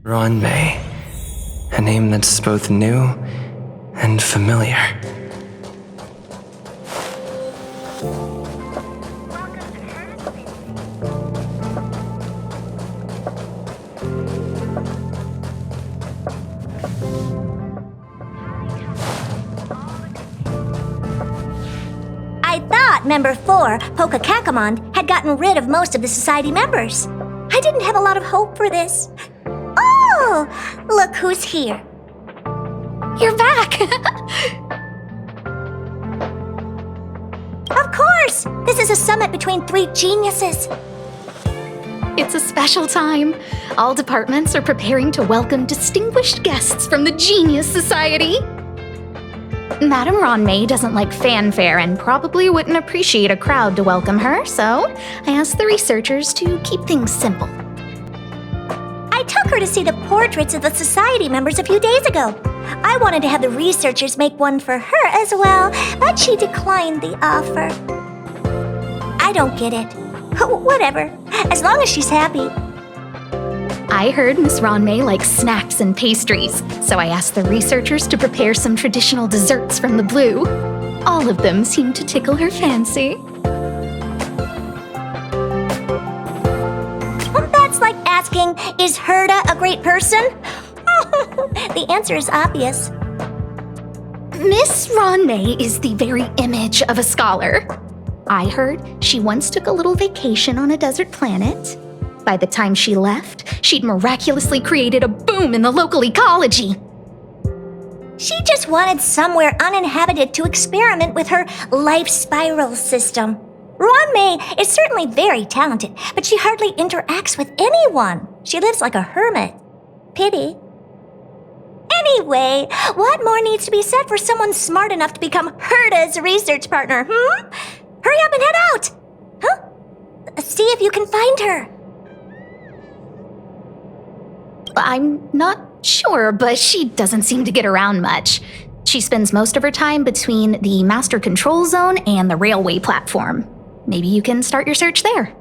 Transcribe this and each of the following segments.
Ruan Mei. A name that's both new and familiar. I thought Member 4, Pokakakamon, had gotten rid of most of the society members. I didn't have a lot of hope for this. Oh, look who's here. You're back! Of course! This is a summit between three geniuses. It's a special time. All departments are preparing to welcome distinguished guests from the Genius Society. Madame Ruan Mei doesn't like fanfare and probably wouldn't appreciate a crowd to welcome her, so I asked the researchers to keep things simple. I took her to see the portraits of the society members a few days ago. I wanted to have the researchers make one for her as well, but she declined the offer. I don't get it. Whatever, as long as she's happy. I heard Miss Ruan Mei likes snacks and pastries, so I asked the researchers to prepare some traditional desserts from the blue. All of them seemed to tickle her fancy. That's like asking, is Herda a great person? The answer is obvious. Miss Ruan Mei is the very image of a scholar. I heard she once took a little vacation on a desert planet. By the time she left, she'd miraculously created a boom in the local ecology. She just wanted somewhere uninhabited to experiment with her life spiral system. Ruan Mei is certainly very talented, but she hardly interacts with anyone. She lives like a hermit. Pity. Anyway, what more needs to be said for someone smart enough to become Herda's research partner, Hurry up and head out! See if you can find her. I'm not sure, but she doesn't seem to get around much. She spends most of her time between the master control zone and the railway platform. Maybe you can start your search there.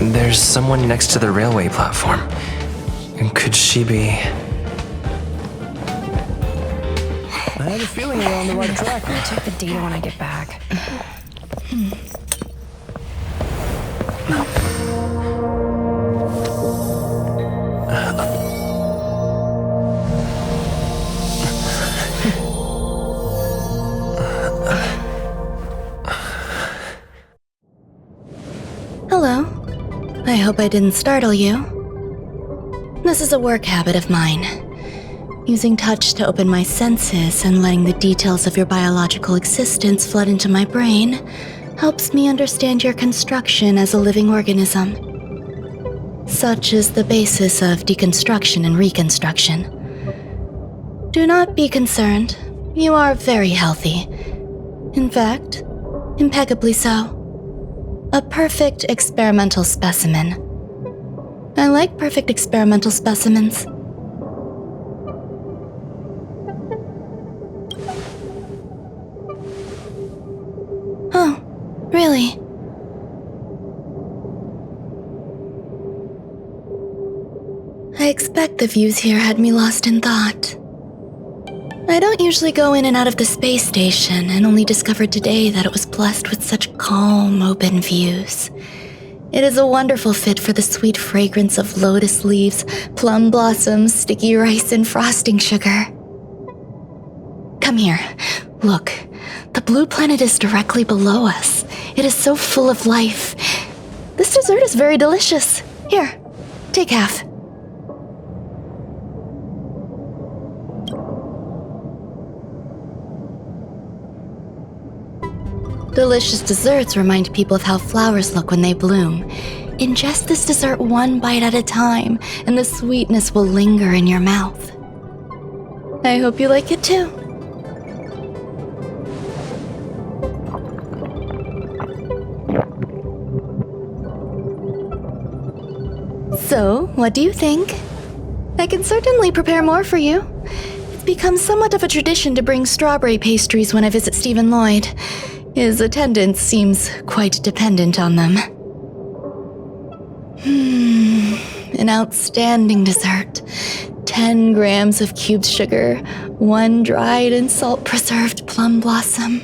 There's someone next to the railway platform. Could she be... I had a feeling we're on the right track. I'll check the data when I get back. Hello. I hope I didn't startle you. This is a work habit of mine. Using touch to open my senses and letting the details of your biological existence flood into my brain helps me understand your construction as a living organism. Such is the basis of deconstruction and reconstruction. Do not be concerned. You are very healthy. In fact, impeccably so. A perfect experimental specimen. I like perfect experimental specimens. Really? I expect the views here had me lost in thought. I don't usually go in and out of the space station, and only discovered today that it was blessed with such calm, open views. It is a wonderful fit for the sweet fragrance of lotus leaves, plum blossoms, sticky rice, and frosting sugar. Come here. Look, the blue planet is directly below us. It is so full of life. This dessert is very delicious. Here, take half. Delicious desserts remind people of how flowers look when they bloom. Ingest this dessert one bite at a time, and the sweetness will linger in your mouth. I hope you like it too. So, what do you think? I can certainly prepare more for you. It's become somewhat of a tradition to bring strawberry pastries when I visit Stephen Lloyd. His attendance seems quite dependent on them. An outstanding dessert. 10 grams of cubed sugar, 1 dried and salt-preserved plum blossom.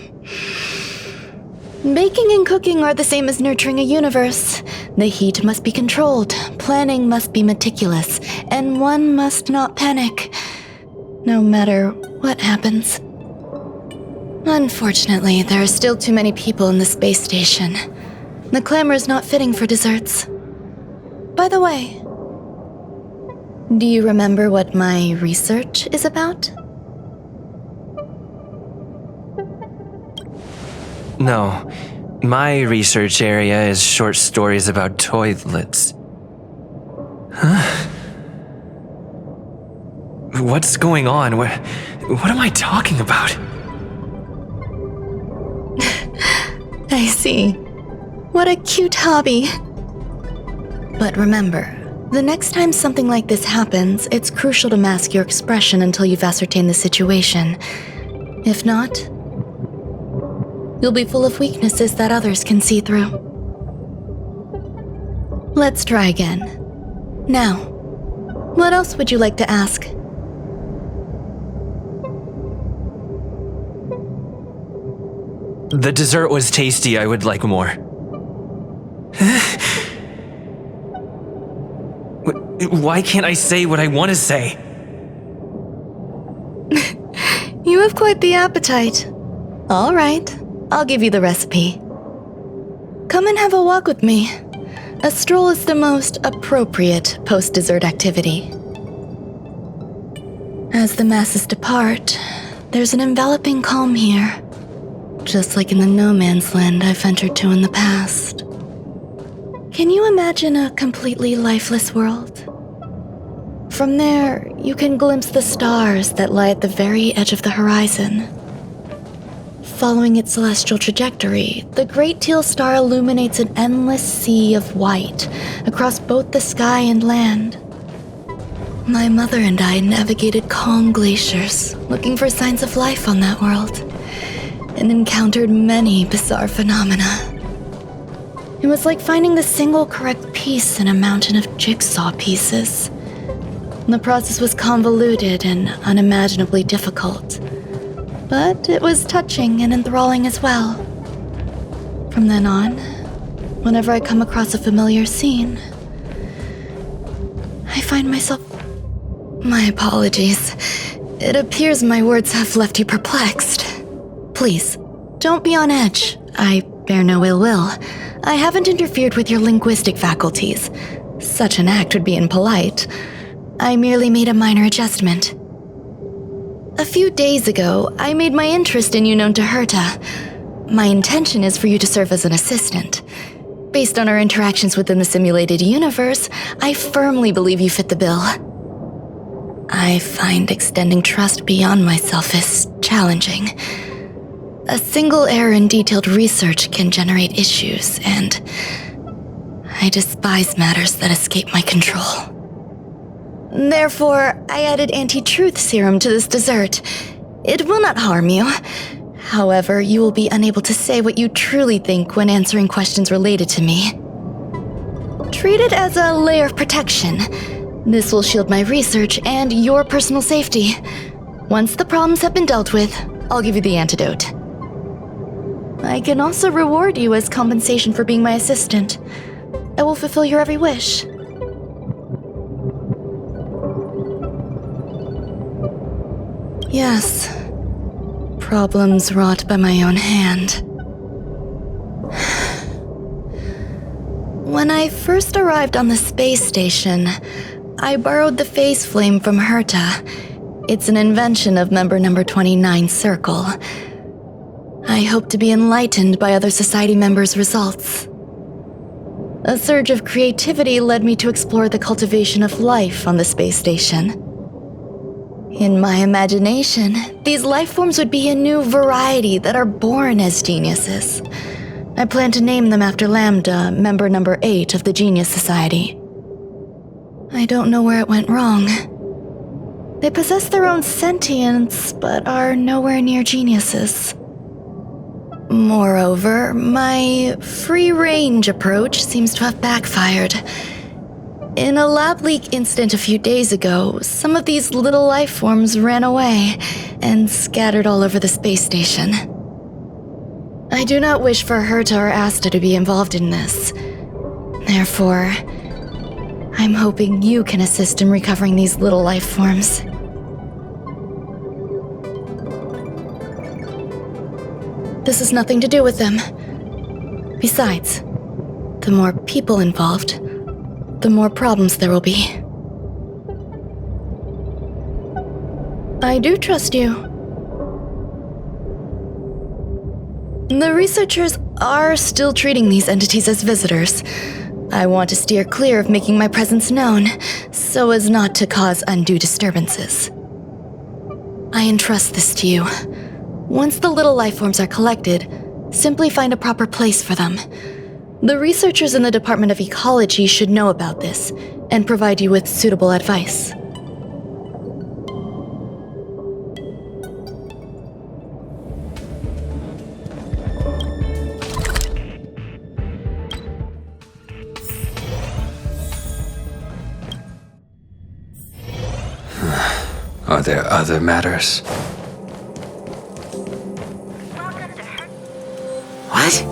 Baking and cooking are the same as nurturing a universe. The heat must be controlled, planning must be meticulous, and one must not panic, no matter what happens. Unfortunately, there are still too many people in the space station. The clamor is not fitting for desserts. By the way, do you remember what my research is about? No. My research area is short stories about toilets. Huh? What's going on? What am I talking about? I see. What a cute hobby. But remember, the next time something like this happens, it's crucial to mask your expression until you've ascertained the situation. If not, you'll be full of weaknesses that others can see through. Let's try again. Now, what else would you like to ask? The dessert was tasty. I would like more. Why can't I say what I want to say? You have quite the appetite. All right, I'll give you the recipe. Come and have a walk with me. A stroll is the most appropriate post-dessert activity. As the masses depart, there's an enveloping calm here. Just like in the no man's land I've ventured to in the past. Can you imagine a completely lifeless world? From there, you can glimpse the stars that lie at the very edge of the horizon. Following its celestial trajectory, the Great Teal Star illuminates an endless sea of white across both the sky and land. My mother and I navigated calm glaciers, looking for signs of life on that world, and encountered many bizarre phenomena. It was like finding the single correct piece in a mountain of jigsaw pieces. The process was convoluted and unimaginably difficult, but it was touching and enthralling as well. From then on, whenever I come across a familiar scene, I find myself... My apologies. It appears my words have left you perplexed. Please, don't be on edge. I bear no ill will. I haven't interfered with your linguistic faculties. Such an act would be impolite. I merely made a minor adjustment. A few days ago, I made my interest in you known to Herta. My intention is for you to serve as an assistant. Based on our interactions within the simulated universe, I firmly believe you fit the bill. I find extending trust beyond myself is challenging. A single error in detailed research can generate issues, and I despise matters that escape my control. Therefore, I added anti-truth serum to this dessert. It will not harm you. However, you will be unable to say what you truly think when answering questions related to me. Treat it as a layer of protection. This will shield my research and your personal safety. Once the problems have been dealt with, I'll give you the antidote. I can also reward you as compensation for being my assistant. I will fulfill your every wish. Yes. Problems wrought by my own hand. When I first arrived on the space station, I borrowed the phase flame from Herta. It's an invention of member number 29 Circle. I hope to be enlightened by other society members' results. A surge of creativity led me to explore the cultivation of life on the space station. In my imagination, these life forms would be a new variety that are born as geniuses. I plan to name them after Lambda, member number 8 of the Genius Society. I don't know where it went wrong. They possess their own sentience, but are nowhere near geniuses. Moreover, my free-range approach seems to have backfired. In a lab leak incident a few days ago, some of these little life forms ran away and scattered all over the space station. I do not wish for Herta or Asta to be involved in this. Therefore, I'm hoping you can assist in recovering these little life forms. This has nothing to do with them. Besides, the more people involved, the more problems there will be. I do trust you. The researchers are still treating these entities as visitors. I want to steer clear of making my presence known, so as not to cause undue disturbances. I entrust this to you. Once the little life forms are collected, simply find a proper place for them. The researchers in the Department of Ecology should know about this and provide you with suitable advice. Are there other matters? What?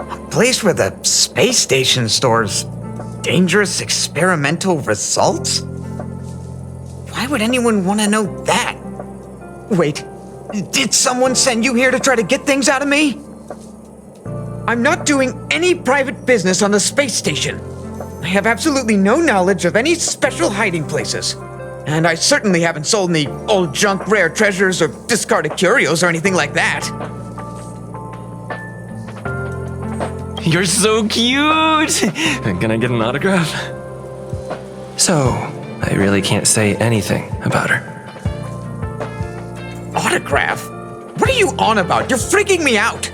A place where the space station stores dangerous experimental results? Why would anyone want to know that? Wait, did someone send you here to try to get things out of me? I'm not doing any private business on the space station. I have absolutely no knowledge of any special hiding places. And I certainly haven't sold any old junk rare treasures or discarded curios or anything like that. You're so cute! Can I get an autograph? So, I really can't say anything about her. Autograph? What are you on about? You're freaking me out!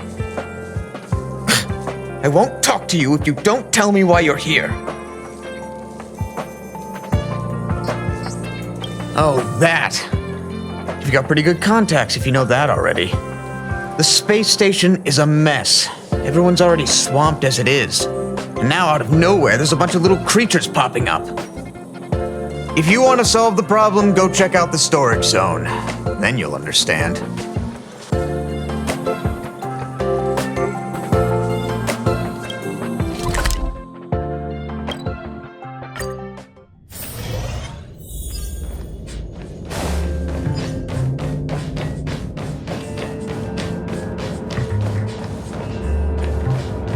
I won't talk to you if you don't tell me why you're here. Oh, that. You've got pretty good contacts if you know that already. The space station is a mess. Everyone's already swamped as it is. And now out of nowhere, there's a bunch of little creatures popping up. If you want to solve the problem, go check out the storage zone. Then you'll understand.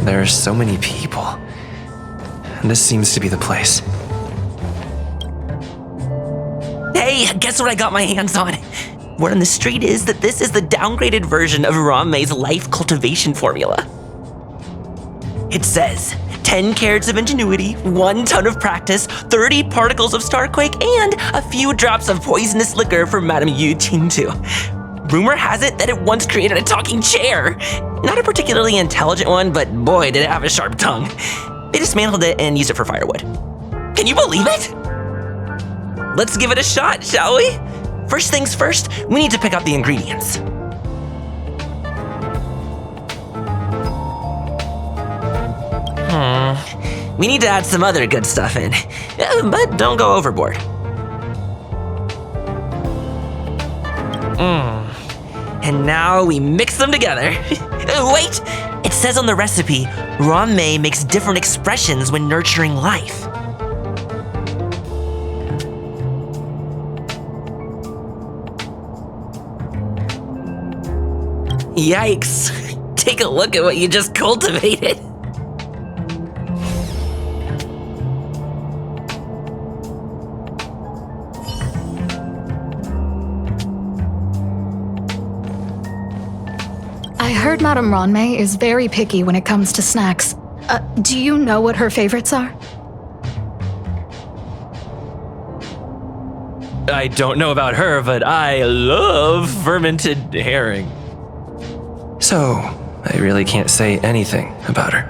There are so many people. This seems to be the place. Hey, guess what I got my hands on? Word on the street is that this is the downgraded version of Ruan Mei's life cultivation formula. It says 10 carats of ingenuity, 1 ton of practice, 30 particles of starquake, and a few drops of poisonous liquor for Madame Yu Qingtu. Rumor has it that it once created a talking chair. Not a particularly intelligent one, but boy, did it have a sharp tongue. They dismantled it and used it for firewood. Can you believe it? Let's give it a shot, shall we? First things first, we need to pick out the ingredients. We need to add some other good stuff in, but don't go overboard. And now we mix them together. Wait! It says on the recipe, Ruan Mei makes different expressions when nurturing life. Yikes! Take a look at what you just cultivated. I heard Madame Ruan Mei is very picky when it comes to snacks. Do you know what her favorites are? I don't know about her, but I love fermented herring. So, I really can't say anything about her.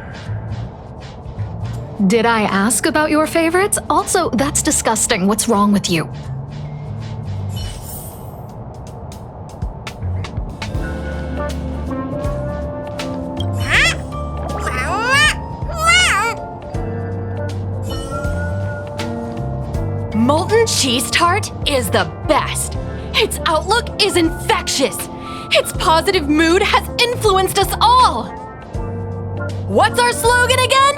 Did I ask about your favorites? Also, that's disgusting. What's wrong with you? Molten cheese tart is the best. Its outlook is infectious. Its positive mood has influenced us all. What's our slogan again?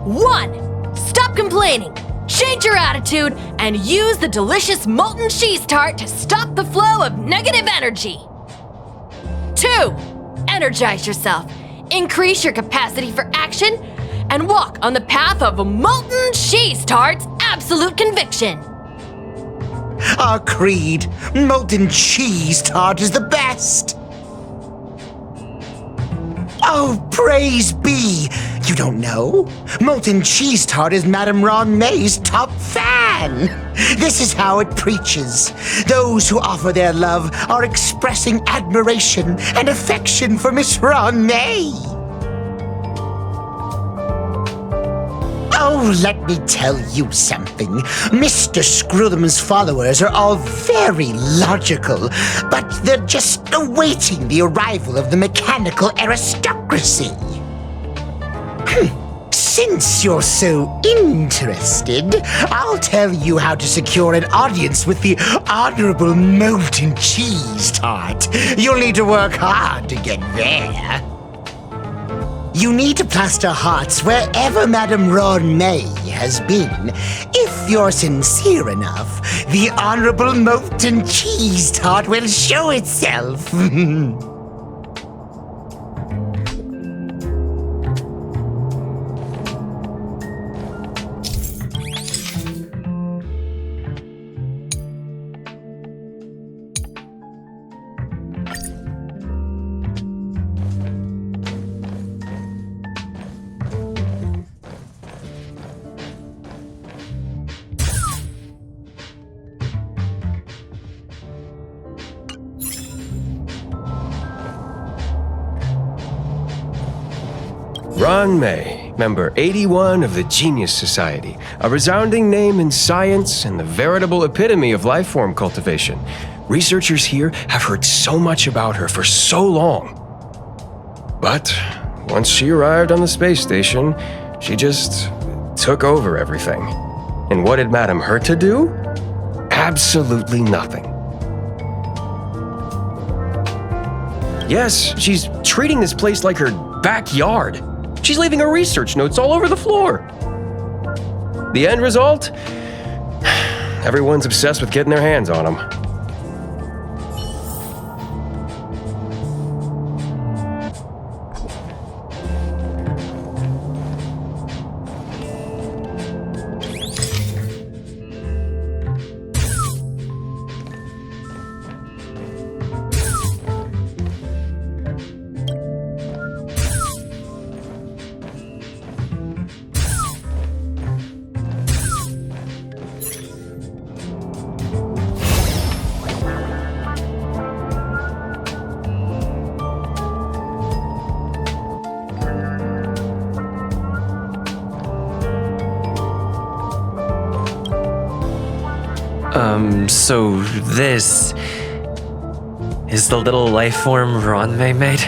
1. Stop complaining, change your attitude, and use the delicious molten cheese tart to stop the flow of negative energy. 2. Energize yourself, increase your capacity for action, and walk on the path of molten cheese tart's absolute conviction. Our creed, molten cheese tart is the best. Oh, praise be! You don't know? Molten cheese tart is Madame Ruan Mei's top fan. This is how it preaches. Those who offer their love are expressing admiration and affection for Miss Ruan Mei. Oh, let me tell you something. Mr. Screwthum's followers are all very logical, but they're just awaiting the arrival of the mechanical aristocracy. Since you're so interested, I'll tell you how to secure an audience with the Honorable Molten Cheese Tart. You'll need to work hard to get there. You need to plaster hearts wherever Madame Ruan Mei has been. If you're sincere enough, the Honorable Molten Cheese Tart will show itself. Ruan Mei, member 81 of the Genius Society, a resounding name in science and the veritable epitome of life form cultivation. Researchers here have heard so much about her for so long. But once she arrived on the space station, she just took over everything. And what did Madame Herta do? Absolutely nothing. Yes, she's treating this place like her backyard. She's leaving her research notes all over the floor. The end result? Everyone's obsessed with getting their hands on them. So this is the little life form Ruan Mei made?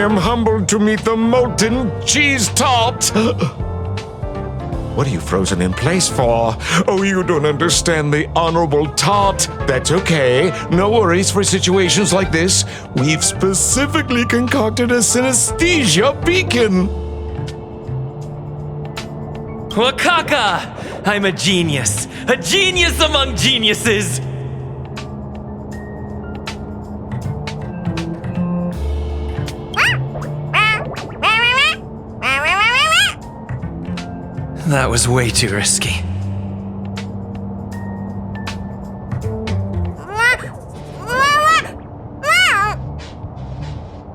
am humbled to meet the molten cheese tart. What are you frozen in place for? Oh, you don't understand the honorable tart. That's okay. No worries for situations like this. We've specifically concocted a synesthesia beacon. Wakaka! I'm a genius among geniuses! That was way too risky.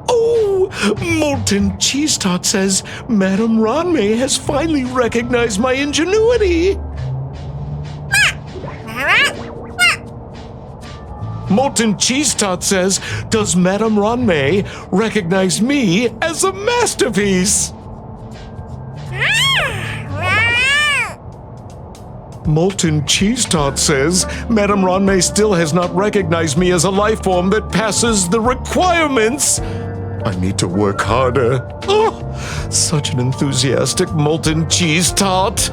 Oh, Molten Cheese Tart says Madame Ruan Mei has finally recognized my ingenuity. Molten Cheese Tart says, does Madame Ruan Mei recognize me as a masterpiece? Molten Cheese Tart says, Madame Ruan Mei still has not recognized me as a life form that passes the requirements. I need to work harder. Oh, such an enthusiastic Molten Cheese Tart.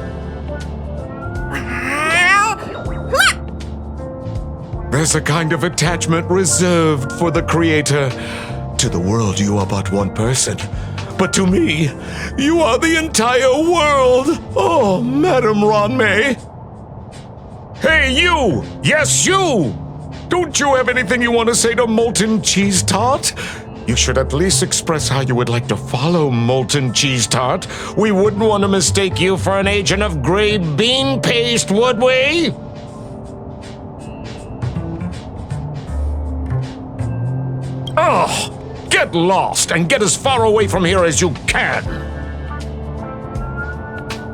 There's a kind of attachment reserved for the Creator. To the world, you are but one person. But to me, you are the entire world. Oh, Madame Ruan Mei. Hey, you! Yes, you! Don't you have anything you want to say to Molten Cheese Tart? You should at least express how you would like to follow Molten Cheese Tart. We wouldn't want to mistake you for an agent of gray bean paste, would we? Oh, get lost and get as far away from here as you can.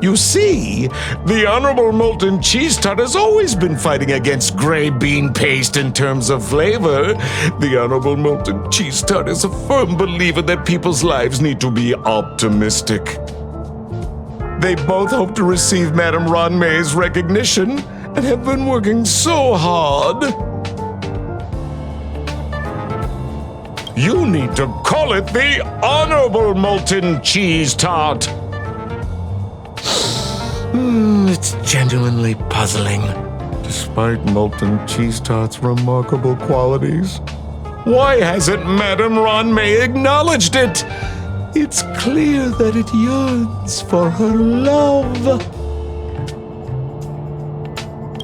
You see, the Honorable Molten Cheese Tart has always been fighting against gray bean paste in terms of flavor. The Honorable Molten Cheese Tart is a firm believer that people's lives need to be optimistic. They both hope to receive Madame Ruan Mei's recognition and have been working so hard. You need to call it the Honorable Molten Cheese Tart. It's genuinely puzzling. Despite Molten Cheese Tart's remarkable qualities, why hasn't Madame Ruan Mei acknowledged it? It's clear that it yearns for her love.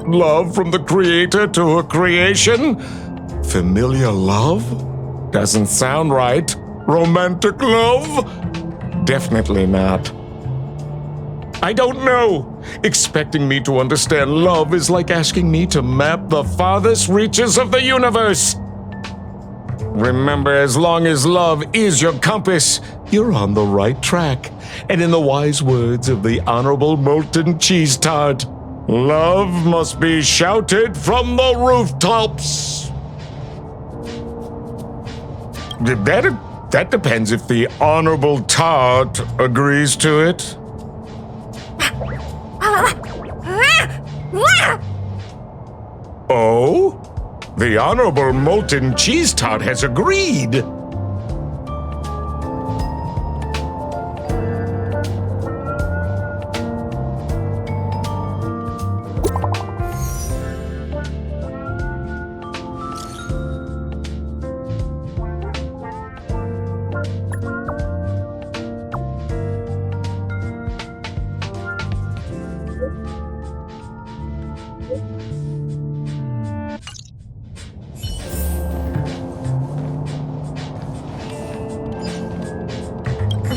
Love from the Creator to her creation? Familiar love? Doesn't sound right. Romantic love? Definitely not. I don't know. Expecting me to understand love is like asking me to map the farthest reaches of the universe. Remember, as long as love is your compass, you're on the right track. And in the wise words of the Honorable Molten Cheese Tart, love must be shouted from the rooftops. That depends if the Honorable Tart agrees to it. Oh? The Honorable Molten Cheese Tart has agreed.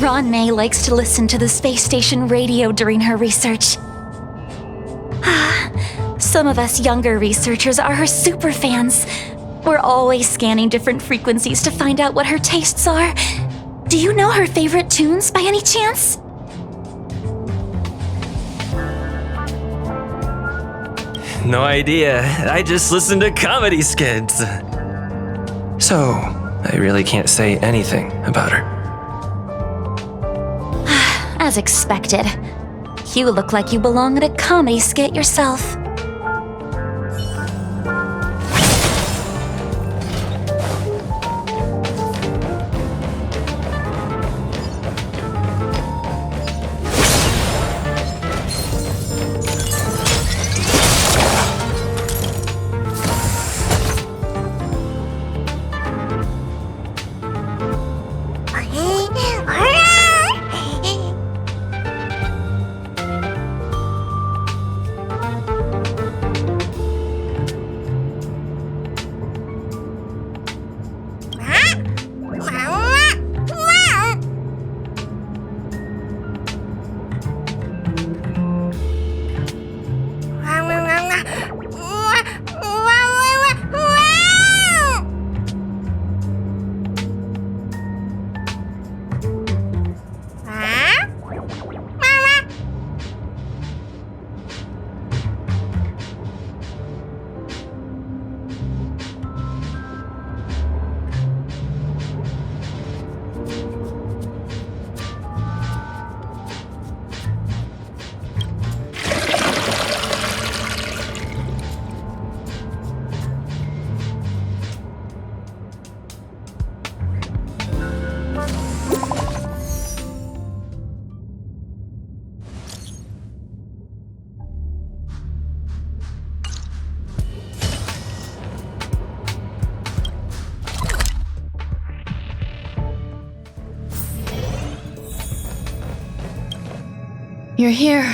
Ruan Mei likes to listen to the space station radio during her research. Some of us younger researchers are her super fans. We're always scanning different frequencies to find out what her tastes are. Do you know her favorite tunes by any chance? No idea. I just listen to comedy skits. So, I really can't say anything about her. As expected. You look like you belong in a comedy skit yourself. You're here.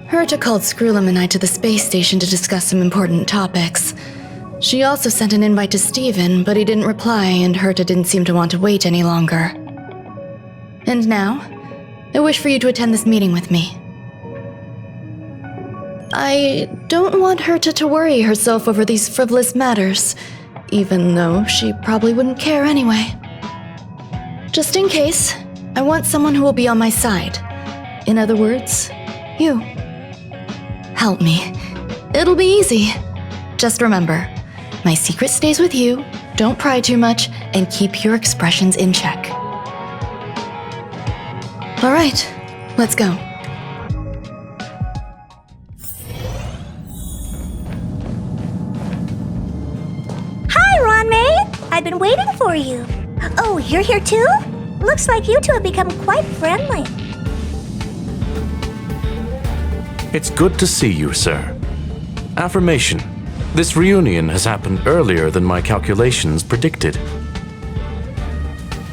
Herta called Skrullum and I to the space station to discuss some important topics. She also sent an invite to Steven, but he didn't reply, and Herta didn't seem to want to wait any longer. And now, I wish for you to attend this meeting with me. I don't want Herta to worry herself over these frivolous matters, even though she probably wouldn't care anyway. Just in case, I want someone who will be on my side. In other words, you. Help me. It'll be easy. Just remember, my secret stays with you, don't pry too much, and keep your expressions in check. All right, let's go. Hi, Ruan Mei! I've been waiting for you. Oh, you're here too? Looks like you two have become quite friendly. It's good to see you, sir. Affirmation. This reunion has happened earlier than my calculations predicted.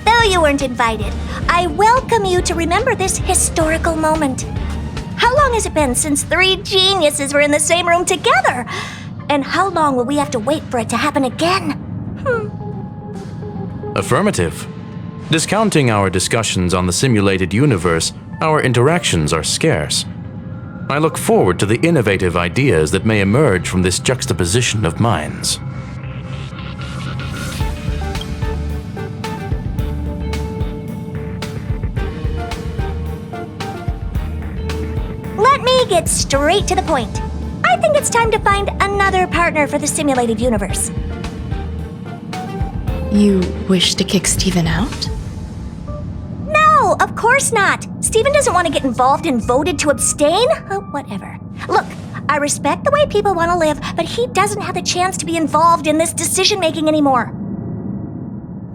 Though you weren't invited, I welcome you to remember this historical moment. How long has it been since 3 geniuses were in the same room together? And how long will we have to wait for it to happen again? Affirmative. Discounting our discussions on the simulated universe, our interactions are scarce. I look forward to the innovative ideas that may emerge from this juxtaposition of minds. Let me get straight to the point. I think it's time to find another partner for the simulated universe. You wish to kick Steven out? No, of course not. Steven doesn't want to get involved and voted to abstain. Oh, whatever. Look, I respect the way people want to live, but he doesn't have the chance to be involved in this decision-making anymore.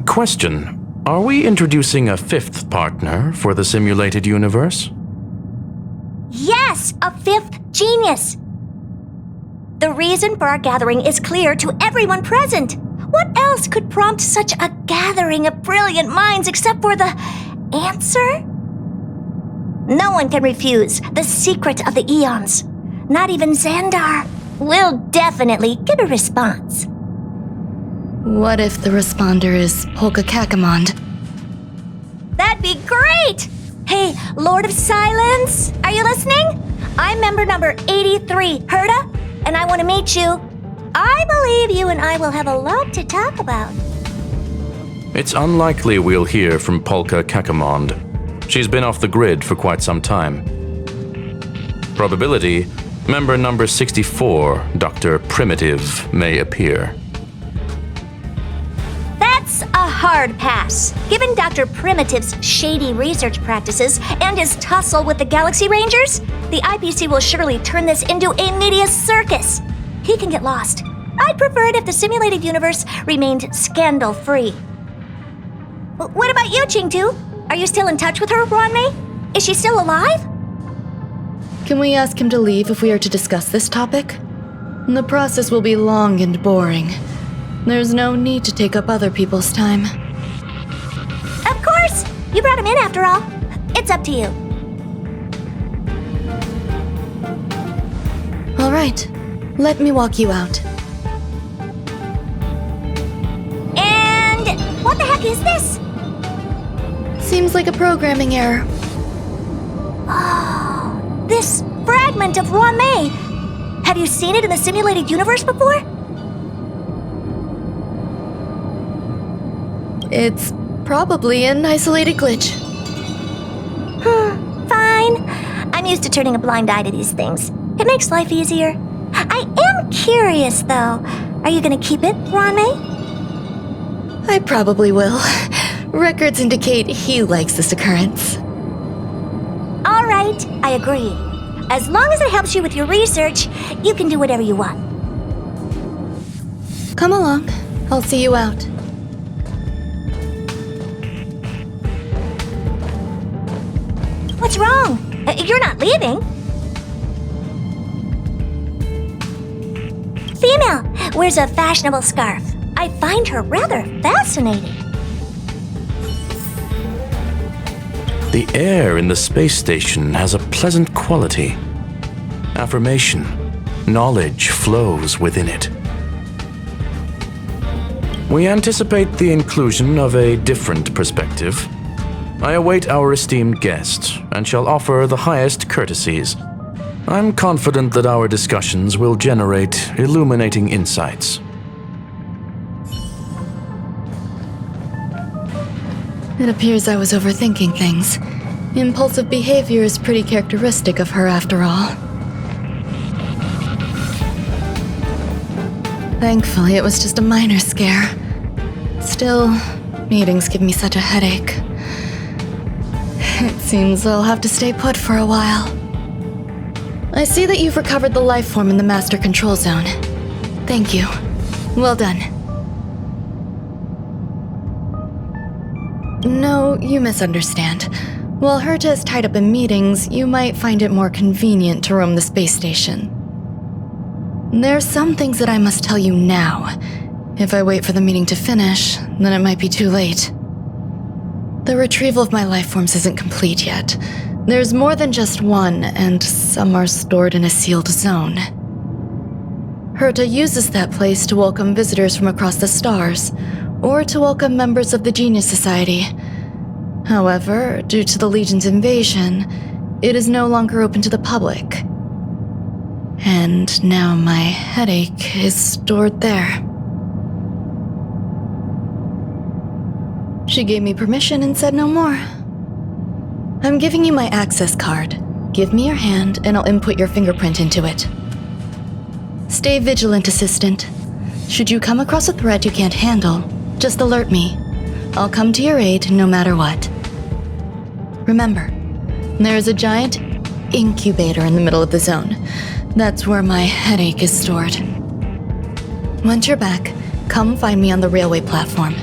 Question. Are we introducing a 5th partner for the simulated universe? Yes, a 5th genius. The reason for our gathering is clear to everyone present. What else could prompt such a gathering of brilliant minds except for the answer? No one can refuse the secret of the eons. Not even Xandar. We'll definitely get a response. What if the responder is Polka Kakamond? That'd be great! Hey, Lord of Silence, are you listening? I'm member number 83, Herta, and I want to meet you. I believe you and I will have a lot to talk about. It's unlikely we'll hear from Polka Kakamond. She's been off the grid for quite some time. Probability, member number 64, Dr. Primitive, may appear. That's a hard pass. Given Dr. Primitive's shady research practices and his tussle with the Galaxy Rangers, the IPC will surely turn this into a media circus. He can get lost. I'd prefer it if the simulated universe remained scandal-free. What about you, Qingtu? Are you still in touch with her, Ruan Mei? Is she still alive? Can we ask him to leave if we are to discuss this topic? The process will be long and boring. There's no need to take up other people's time. Of course! You brought him in after all. It's up to you. All right. Let me walk you out. And what the heck is this? Seems like a programming error. Oh, this fragment of Ruan Mei. Have you seen it in the simulated universe before? It's probably an isolated glitch. Fine. I'm used to turning a blind eye to these things. It makes life easier. I am curious, though. Are you going to keep it, Ruan Mei? I probably will. Records indicate he likes this occurrence. All right, I agree. As long as it helps you with your research, you can do whatever you want. Come along. I'll see you out. What's wrong? You're not leaving. Female, wears a fashionable scarf. I find her rather fascinating. The air in the space station has a pleasant quality. Affirmation, knowledge flows within it. We anticipate the inclusion of a different perspective. I await our esteemed guest and shall offer the highest courtesies. I'm confident that our discussions will generate illuminating insights. It appears I was overthinking things. Impulsive behavior is pretty characteristic of her after all. Thankfully, it was just a minor scare. Still, meetings give me such a headache. It seems I'll have to stay put for a while. I see that you've recovered the life form in the master control zone. Thank you. Well done. No, you misunderstand. While Herta is tied up in meetings, you might find it more convenient to roam the space station. There's some things that I must tell you now. If I wait for the meeting to finish, then it might be too late. The retrieval of my life forms isn't complete yet. There's more than just one, and some are stored in a sealed zone. Herta uses that place to welcome visitors from across the stars, or to welcome members of the Genius Society. However, due to the Legion's invasion, it is no longer open to the public. And now my headache is stored there. She gave me permission and said no more. I'm giving you my access card. Give me your hand and I'll input your fingerprint into it. Stay vigilant, Assistant. Should you come across a threat you can't handle, just alert me. I'll come to your aid no matter what. Remember, there is a giant incubator in the middle of the zone. That's where my headache is stored. Once you're back, come find me on the railway platform.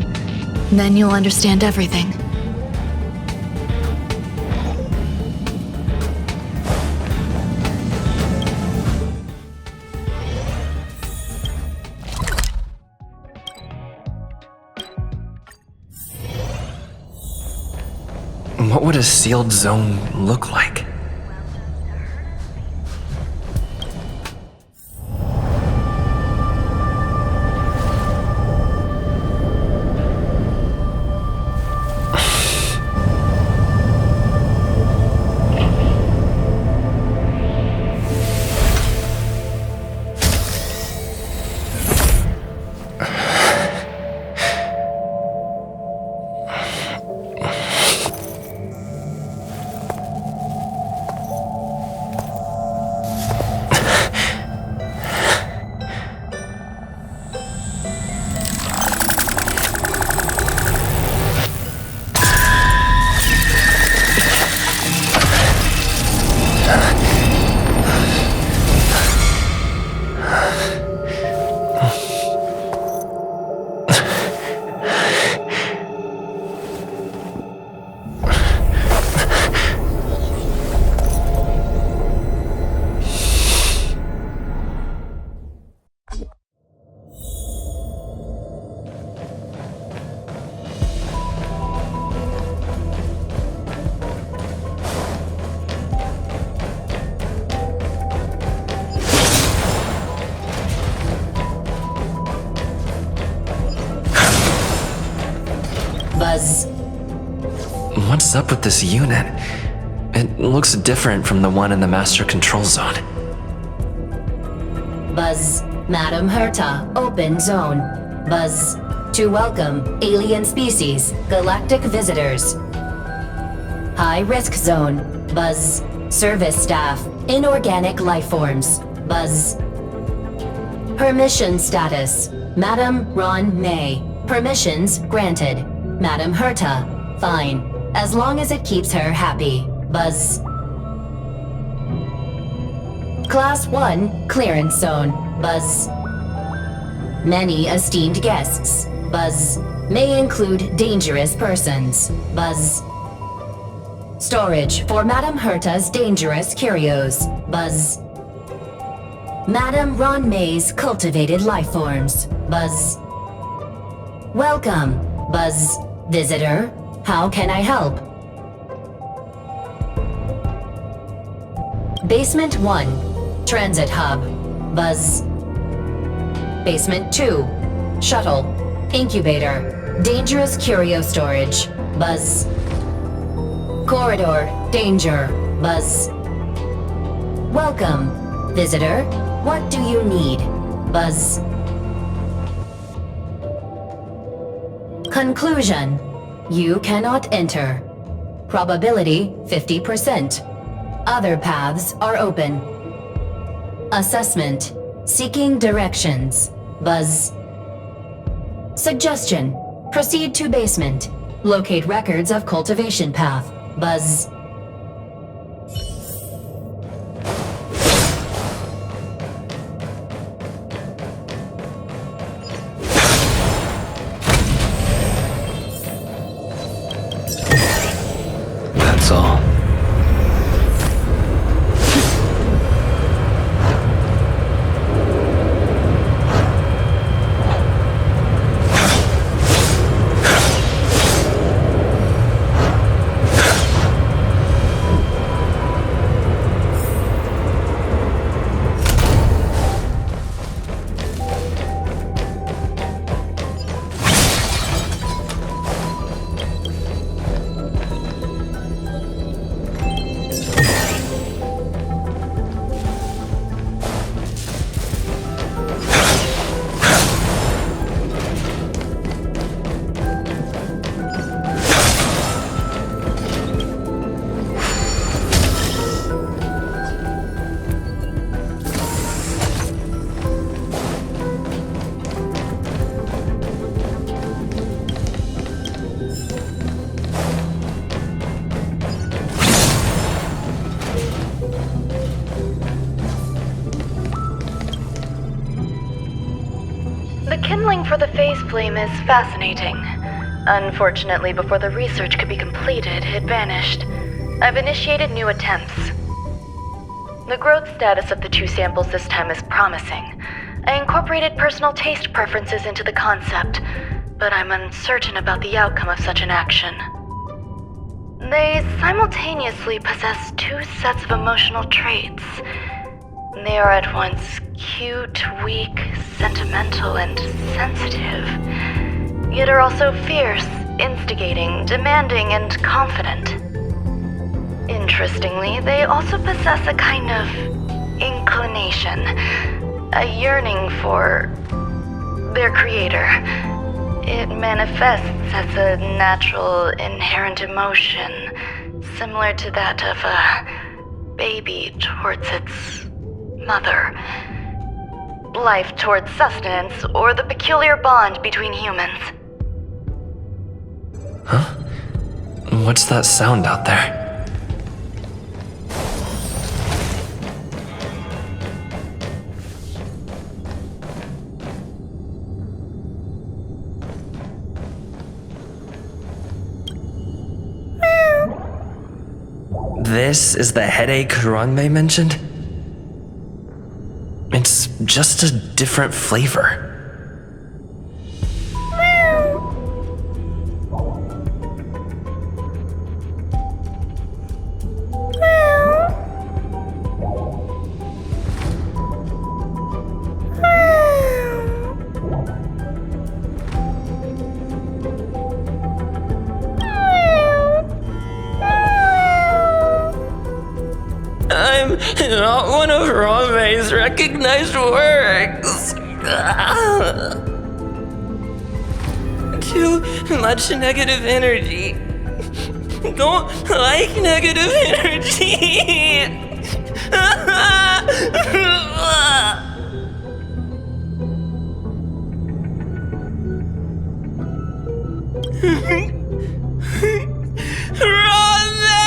Then you'll understand everything. What would a sealed zone look like? Buzz. What's up with this unit? It looks different from the one in the master control zone. Buzz. Madam Herta, open zone. Buzz. To welcome alien species, galactic visitors. High risk zone. Buzz. Service staff, inorganic life forms. Buzz. Permission status. Madam Ruan Mei. Permissions granted. Madam Herta. Fine. As long as it keeps her happy. Buzz. Class 1, clearance zone. Buzz. Many esteemed guests. Buzz. May include dangerous persons. Buzz. Storage for Madam Herta's dangerous curios. Buzz. Madam Ruan Mei's cultivated life forms. Buzz. Welcome. Buzz. Visitor. How can I help? Basement 1, Transit Hub, Buzz. Basement 2, Shuttle, Incubator, Dangerous Curio Storage, Buzz. Corridor, Danger, Buzz. Welcome, visitor. What do you need? Buzz. Conclusion. You cannot enter. Probability 50%. Other paths are open. Assessment. Seeking directions. Buzz. Suggestion. Proceed to basement. Locate records of cultivation path. Buzz. That's all. The kindling for the phase flame is fascinating. Unfortunately, before the research could be completed, it vanished. I've initiated new attempts. The growth status of the 2 samples this time is promising. I incorporated personal taste preferences into the concept, but I'm uncertain about the outcome of such an action. They simultaneously possess 2 sets of emotional traits. They are at once cute, weak, sentimental, and sensitive, yet are also fierce, instigating, demanding, and confident. Interestingly, they also possess a kind of inclination, a yearning for their creator. It manifests as a natural, inherent emotion, similar to that of a baby towards its mother. Life towards sustenance, or the peculiar bond between humans. Huh? What's that sound out there? This is the headache Ruan Mei mentioned? It's just a different flavor. I'm not one of Ruan Mei's recognized works. Too much negative energy. Don't like negative energy. Ruan Mei!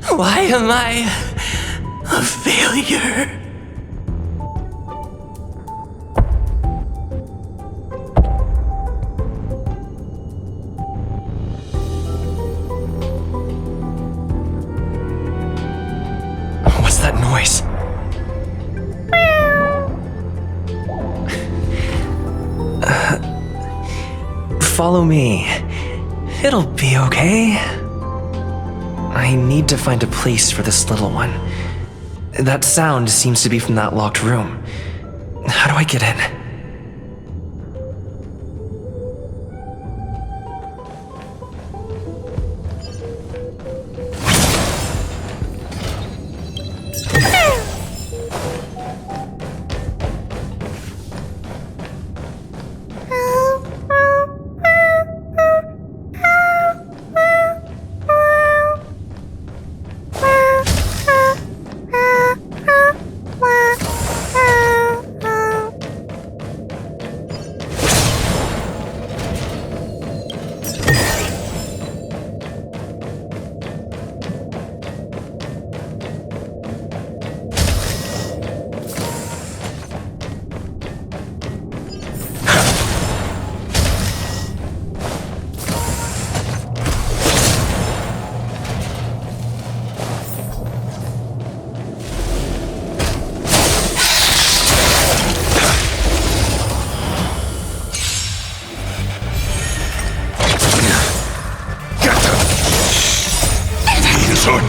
Why am I a failure? that noise? Follow me. It'll be okay. I need to find a place for this little one. That sound seems to be from that locked room. How do I get in?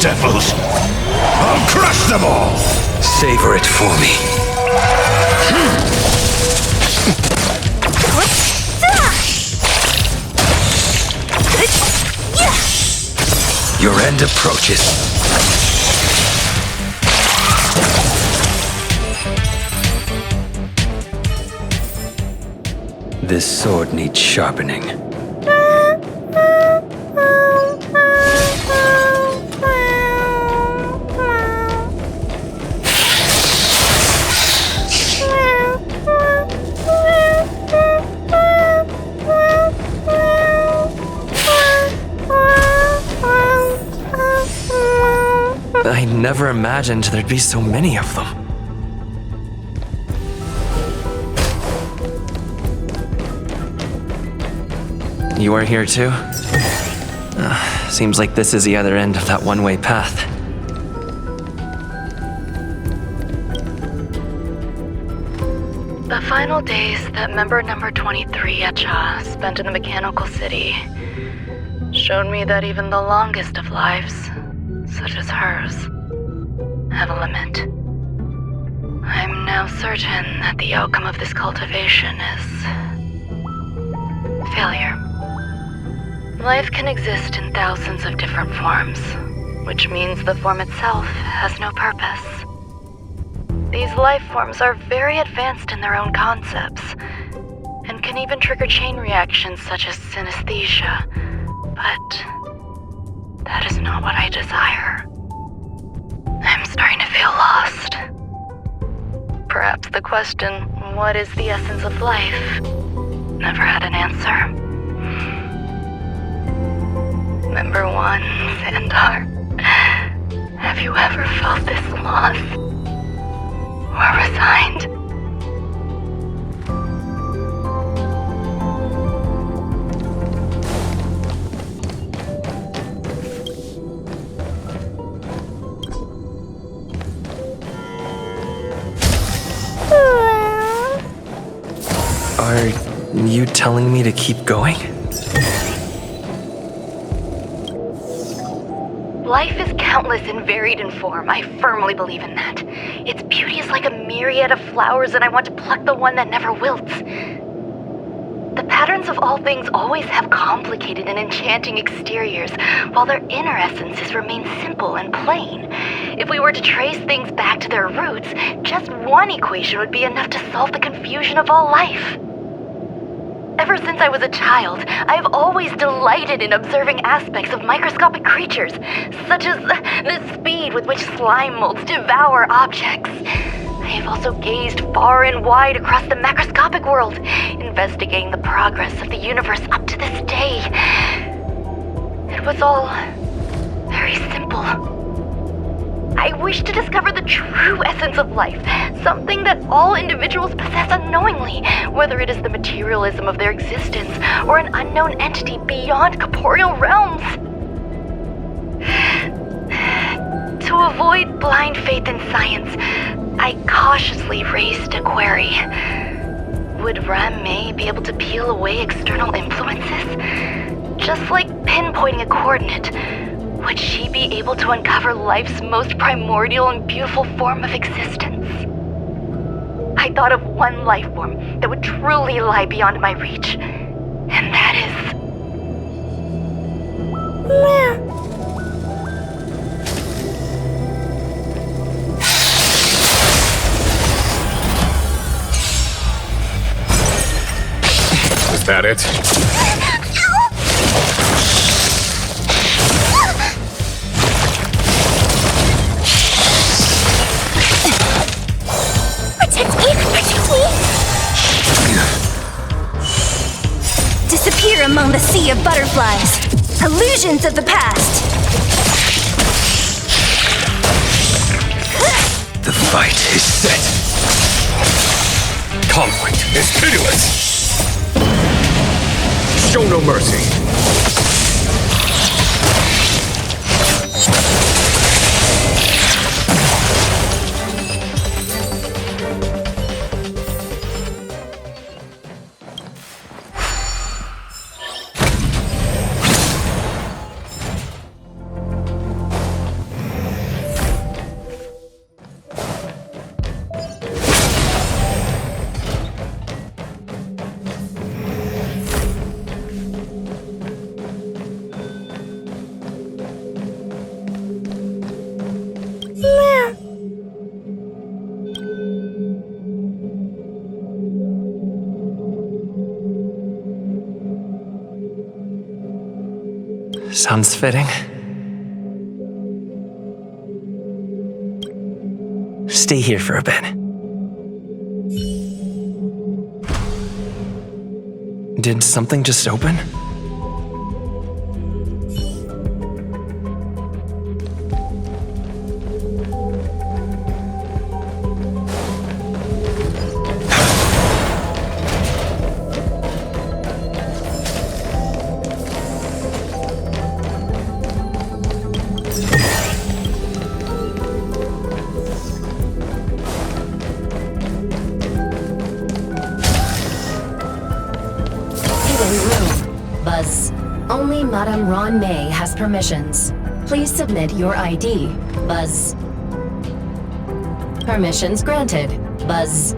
Devils! I'll crush them all! Savor it for me. Your end approaches. This sword needs sharpening. I never imagined there'd be so many of them. You are here too? Seems like this is the other end of that one-way path. The final days that member number 23 Echa spent in the mechanical city showed me that even the longest of lives, such as hers, have a limit. I'm now certain that the outcome of this cultivation is failure. Life can exist in thousands of different forms, which means the form itself has no purpose. These life forms are very advanced in their own concepts, and can even trigger chain reactions such as synesthesia, but that is not what I desire. I'm starting to feel lost. Perhaps the question, what is the essence of life, never had an answer. Member 1, Xandar, have you ever felt this lost? Or resigned? Are you telling me to keep going? Life is countless and varied in form. I firmly believe in that. Its beauty is like a myriad of flowers, and I want to pluck the one that never wilts. The patterns of all things always have complicated and enchanting exteriors, while their inner essences remain simple and plain. If we were to trace things back to their roots, just one equation would be enough to solve the confusion of all life. Ever since I was a child, I have always delighted in observing aspects of microscopic creatures, such as the speed with which slime molds devour objects. I have also gazed far and wide across the macroscopic world, investigating the progress of the universe up to this day. It was all very simple. I wish to discover the true essence of life, something that all individuals possess unknowingly, whether it is the materialism of their existence or an unknown entity beyond corporeal realms. To To avoid blind faith in science, I cautiously raised a query. Would Ruan Mei be able to peel away external influences? Just like pinpointing a coordinate, would she be able to uncover life's most primordial and beautiful form of existence? I thought of one life form that would truly lie beyond my reach, and that is... Is that it? Protect me! Protect me! Disappear among the sea of butterflies. Illusions of the past. The fight is set. Conflict is pitiless. Show no mercy. Sounds fitting. Stay here for a bit. Did something just open? Only Madame Ruan Mei has permissions. Please submit your ID. Buzz. Permissions granted. Buzz.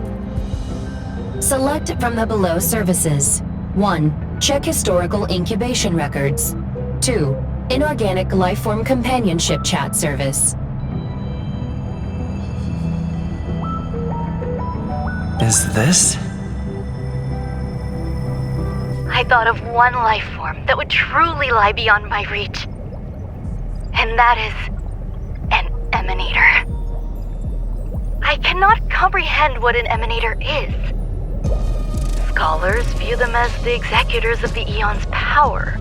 Select from the below services. 1. Check historical incubation records. 2. Inorganic lifeform companionship chat service. Is this? I thought of one life form that would truly lie beyond my reach. And that is an emanator. I cannot comprehend what an emanator is. Scholars view them as the executors of the Eon's power.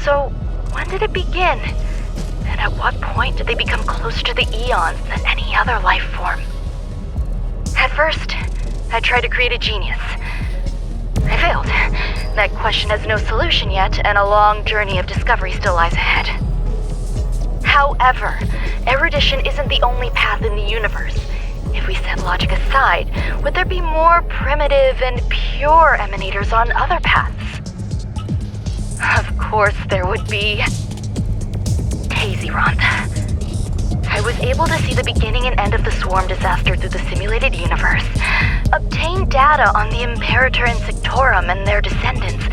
So, when did it begin? And at what point did they become closer to the Eons than any other life form? At first, I tried to create a genius. I failed. That question has no solution yet, and a long journey of discovery still lies ahead. However, erudition isn't the only path in the universe. If we set logic aside, would there be more primitive and pure emanators on other paths? Of course there would be. Tazyronth. I was able to see the beginning and end of the swarm disaster through the simulated universe, obtain data on the Imperator and Sectorum and their descendants,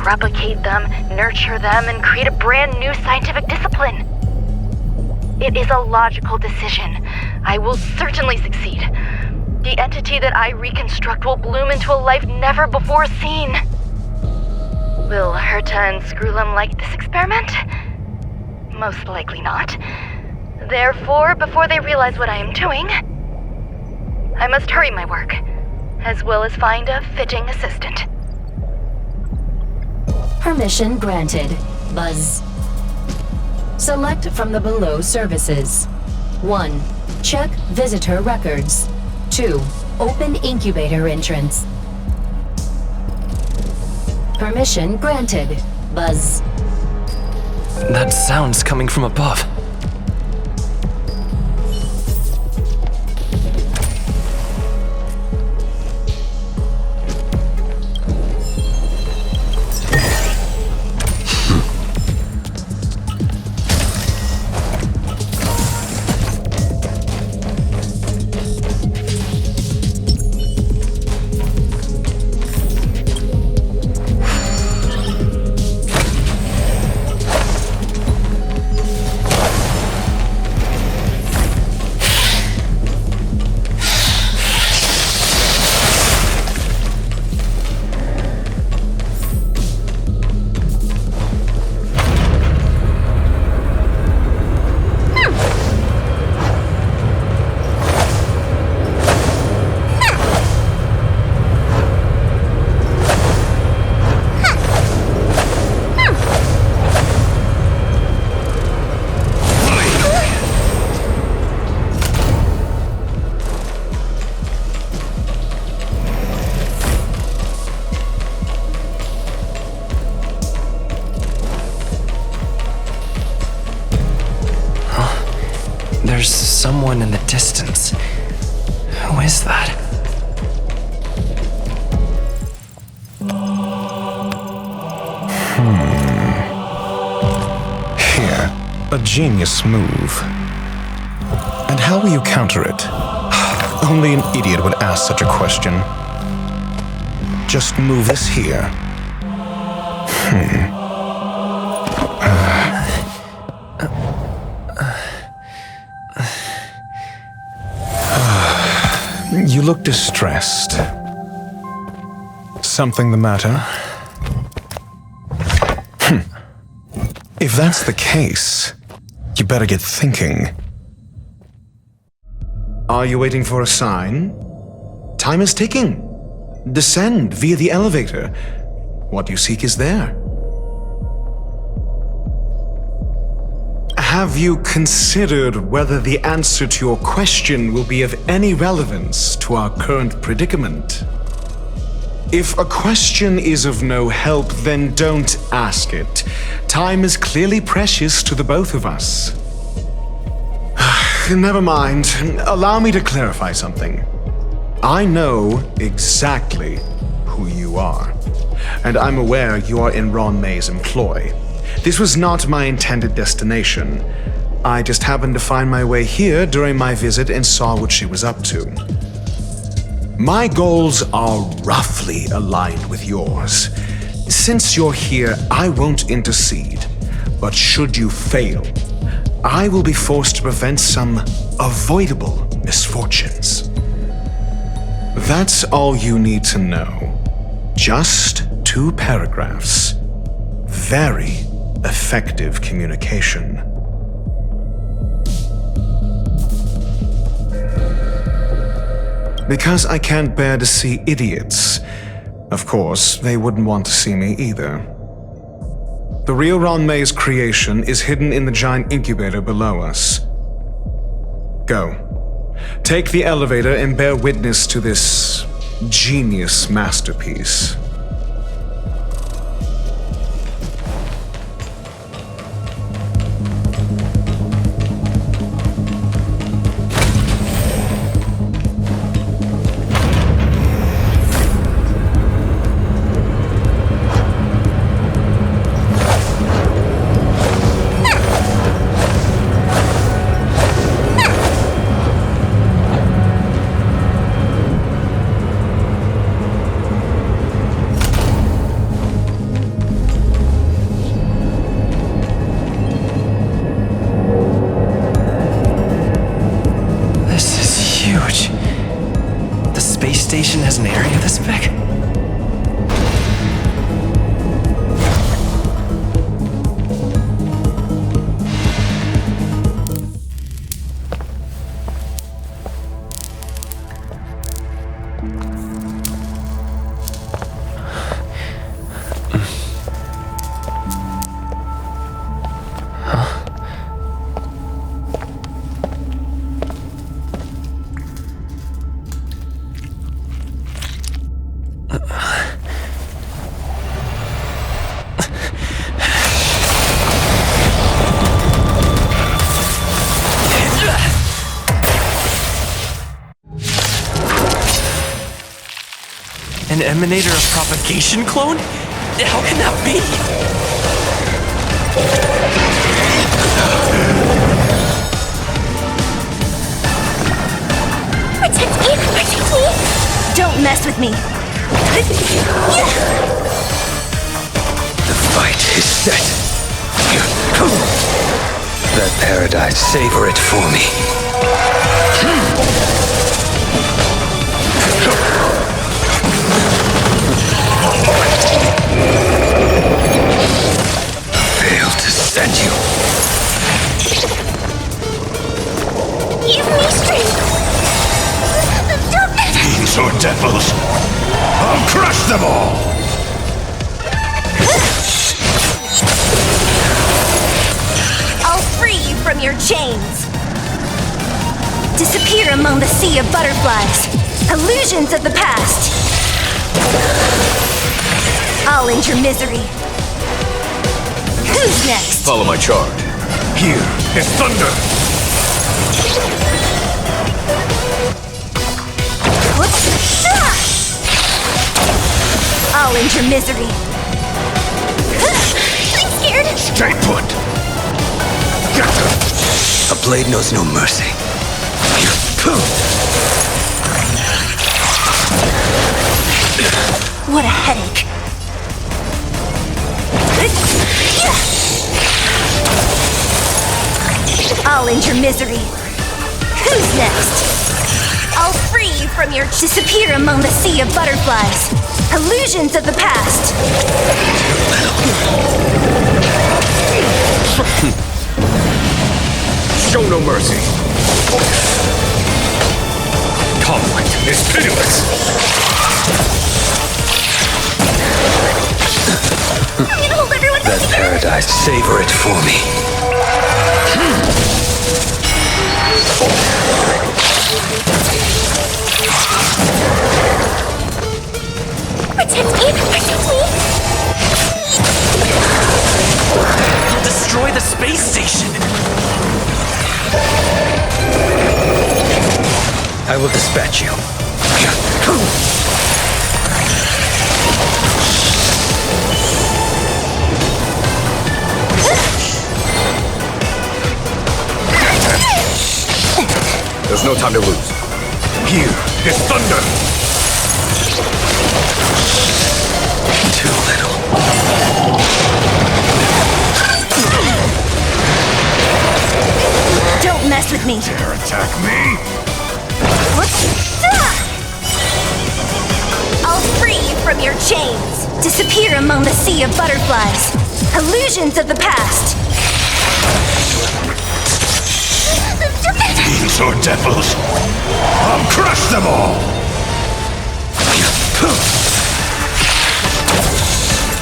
replicate them, nurture them, and create a brand new scientific discipline. It is a logical decision. I will certainly succeed. The entity that I reconstruct will bloom into a life never before seen. Will Herta and Screwlum like this experiment? Most likely not. Therefore, before they realize what I am doing, I must hurry my work, as well as find a fitting assistant. Permission granted. Buzz. Select from the below services. 1. Check visitor records. 2. Open incubator entrance. Permission granted. Buzz. That sound's coming from above. There's someone in the distance. Who is that? Here, a genius move. And how will you counter it? Only an idiot would ask such a question. Just move this here. You look distressed. Something the matter? If that's the case, you better get thinking. Are you waiting for a sign? Time is ticking. Descend via the elevator. What you seek is there. Have you considered whether the answer to your question will be of any relevance to our current predicament? If a question is of no help, then don't ask it. Time is clearly precious to the both of us. Never mind. Allow me to clarify something. I know exactly who you are, and I'm aware you are in Ruan Mei's employ. This was not my intended destination. I just happened to find my way here during my visit and saw what she was up to. My goals are roughly aligned with yours. Since you're here, I won't intercede. But should you fail, I will be forced to prevent some avoidable misfortunes. That's all you need to know. Just 2 paragraphs. Very effective communication. Because I can't bear to see idiots. Of course, they wouldn't want to see me either. The real Ruan Mei's creation is hidden in the giant incubator below us. Go. Take the elevator and bear witness to this genius masterpiece. Station has an area this big? An emanator of propagation clone? How can that be? Protect me! Protect me! Don't mess with me! The fight is set. That paradise, savor it for me. Fail to send you. Give me strength! Fiends or devils, I'll crush them all! I'll free you from your chains! Disappear among the sea of butterflies, illusions of the past! I'll end your misery. Who's next? Follow my charge. Here is thunder! I'll end your misery. I'm scared. Stay put. Get her. A blade knows no mercy. What a headache. I'll end your misery. Who's next? I'll free you from your disappear among the sea of butterflies. Illusions of the past. Show no mercy. Conflict is pitiless. I'm gonna hold everyone That paradise, savor it for me. Protect me! Protect me! You'll destroy the space station! I will dispatch you. There's no time to lose. Here is thunder. Too little. Don't mess with me! Dare attack me? I'll free you from your chains! Disappear among the sea of butterflies! Illusions of the past! Fiends or devils? I'll crush them all!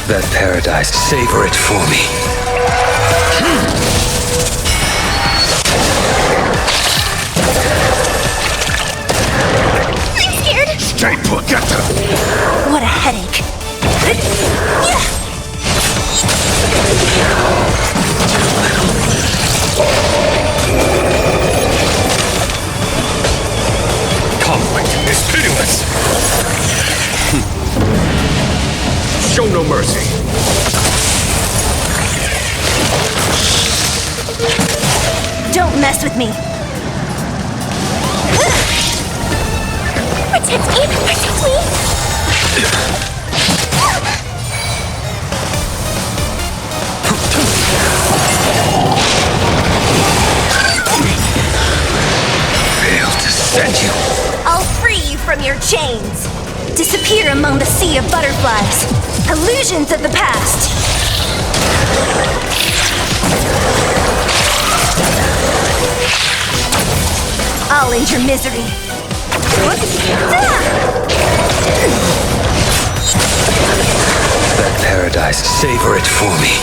That paradise, savor it for me. I'm scared! Stay put, get them! What a headache! Conflict is pitiless! Show no mercy! Don't mess with me! Protect me! Protect me! Fail to send you. I'll free you from your chains! Disappear among the sea of butterflies! Illusions of the past! I'll end your misery! That paradise, savor it for me.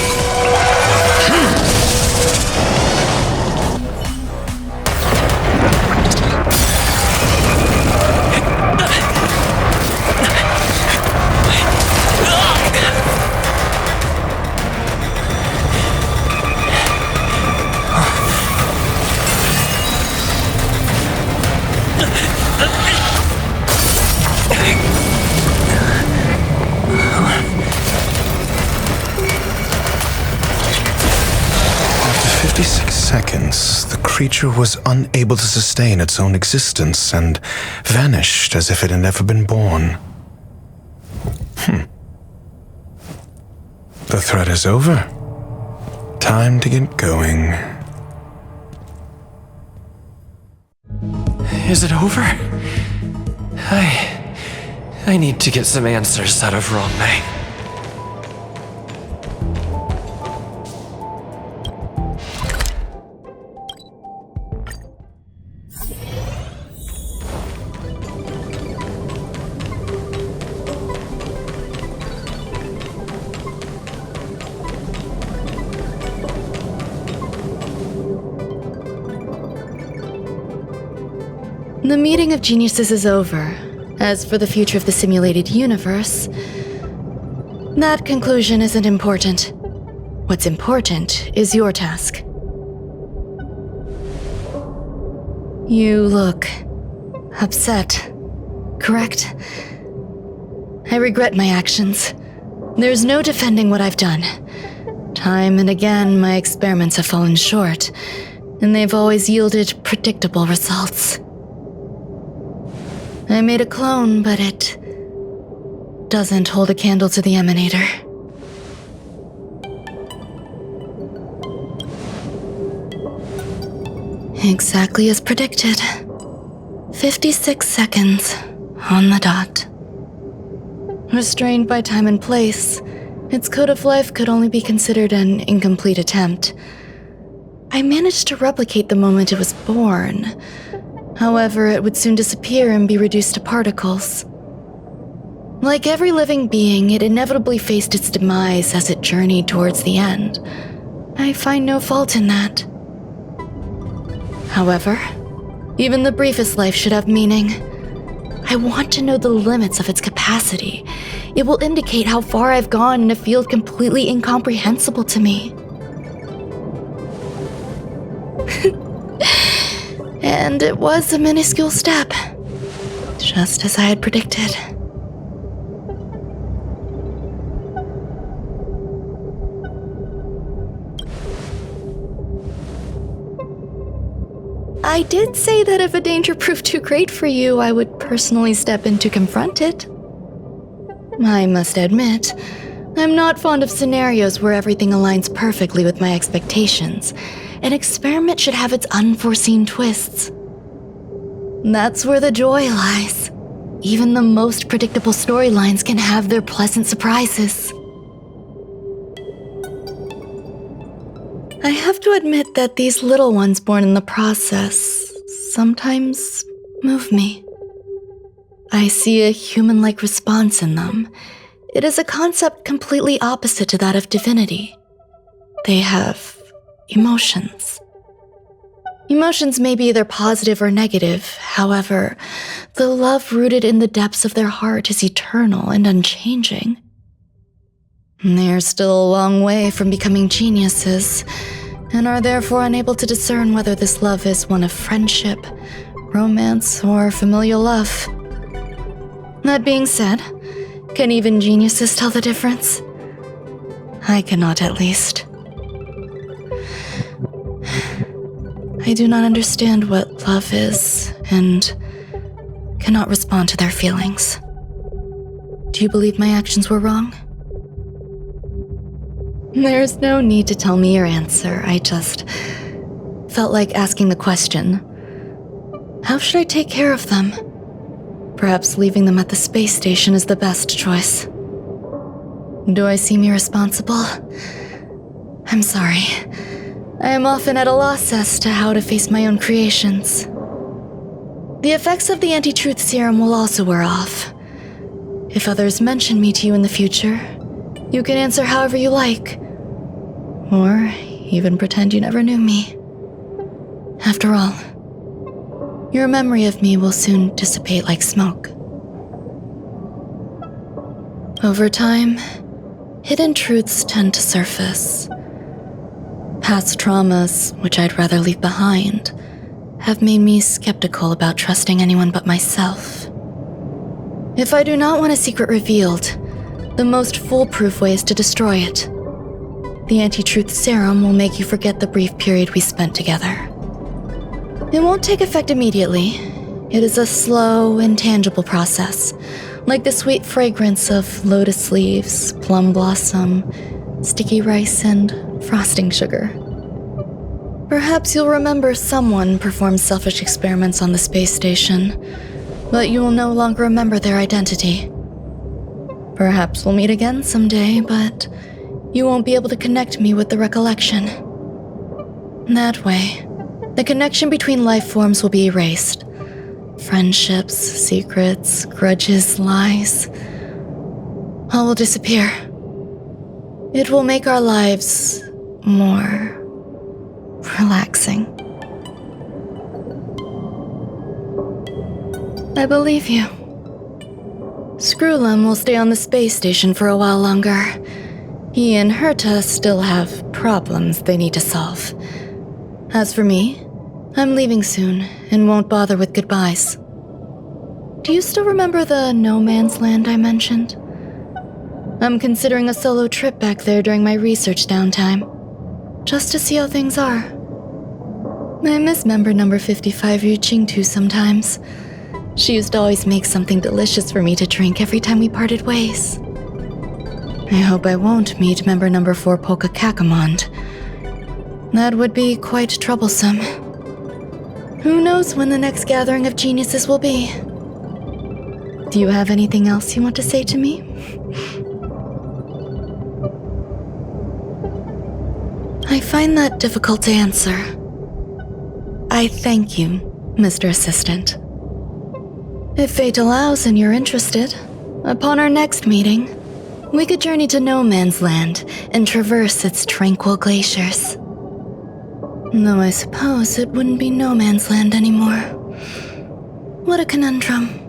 After 56 seconds, the creature was unable to sustain its own existence and vanished as if it had never been born. The threat is over. Time to get going. Is it over? I need to get some answers out of Ruan Mei. The meeting of geniuses is over. As for the future of the simulated universe, that conclusion isn't important. What's important is your task. You look upset, correct? I regret my actions. There's no defending what I've done. Time and again, my experiments have fallen short, and they've always yielded predictable results. I made a clone, but it doesn't hold a candle to the emanator. Exactly as predicted. 56 seconds on the dot. Restrained by time and place, its code of life could only be considered an incomplete attempt. I managed to replicate the moment it was born. However, it would soon disappear and be reduced to particles. Like every living being, it inevitably faced its demise as it journeyed towards the end. I find no fault in that. However, even the briefest life should have meaning. I want to know the limits of its capacity. It will indicate how far I've gone in a field completely incomprehensible to me. And it was a minuscule step, just as I had predicted. I did say that if a danger proved too great for you, I would personally step in to confront it. I must admit, I'm not fond of scenarios where everything aligns perfectly with my expectations. An experiment should have its unforeseen twists. That's where the joy lies. Even the most predictable storylines can have their pleasant surprises. I have to admit that these little ones born in the process sometimes move me. I see a human-like response in them. It is a concept completely opposite to that of divinity. They have emotions. Emotions may be either positive or negative. However, the love rooted in the depths of their heart is eternal and unchanging. They're still a long way from becoming geniuses, and are therefore unable to discern whether this love is one of friendship, romance, or familial love. That being said, can even geniuses tell the difference? I cannot, at least. I do not understand what love is, and cannot respond to their feelings. Do you believe my actions were wrong? There's no need to tell me your answer. I just felt like asking the question. How should I take care of them? Perhaps leaving them at the space station is the best choice. Do I seem irresponsible? I'm sorry. I am often at a loss as to how to face my own creations. The effects of the anti-truth serum will also wear off. If others mention me to you in the future, you can answer however you like. Or even pretend you never knew me. After all, your memory of me will soon dissipate like smoke. Over time, hidden truths tend to surface. Past traumas, which I'd rather leave behind, have made me skeptical about trusting anyone but myself. If I do not want a secret revealed, the most foolproof way is to destroy it. The anti-truth serum will make you forget the brief period we spent together. It won't take effect immediately. It is a slow, intangible process, like the sweet fragrance of lotus leaves, plum blossom, sticky rice, and frosting sugar. Perhaps you'll remember someone performed selfish experiments on the space station, but you will no longer remember their identity. Perhaps we'll meet again someday, but you won't be able to connect me with the recollection. That way, the connection between life forms will be erased. Friendships, secrets, grudges, lies, all will disappear. It will make our lives more relaxing. I believe you. Screwlum will stay on the space station for a while longer. He and Herta still have problems they need to solve. As for me, I'm leaving soon and won't bother with goodbyes. Do you still remember the no man's land I mentioned? I'm considering a solo trip back there during my research downtime, just to see how things are. I miss member number 55 Yu Qingtu sometimes. She used to always make something delicious for me to drink every time we parted ways. I hope I won't meet member number 4 Polka Kakamond. That would be quite troublesome. Who knows when the next gathering of geniuses will be? Do you have anything else you want to say to me? I find that difficult to answer. I thank you, Mr. Assistant. If fate allows and you're interested, upon our next meeting, we could journey to No Man's Land and traverse its tranquil glaciers. Though I suppose it wouldn't be No Man's Land anymore. What a conundrum.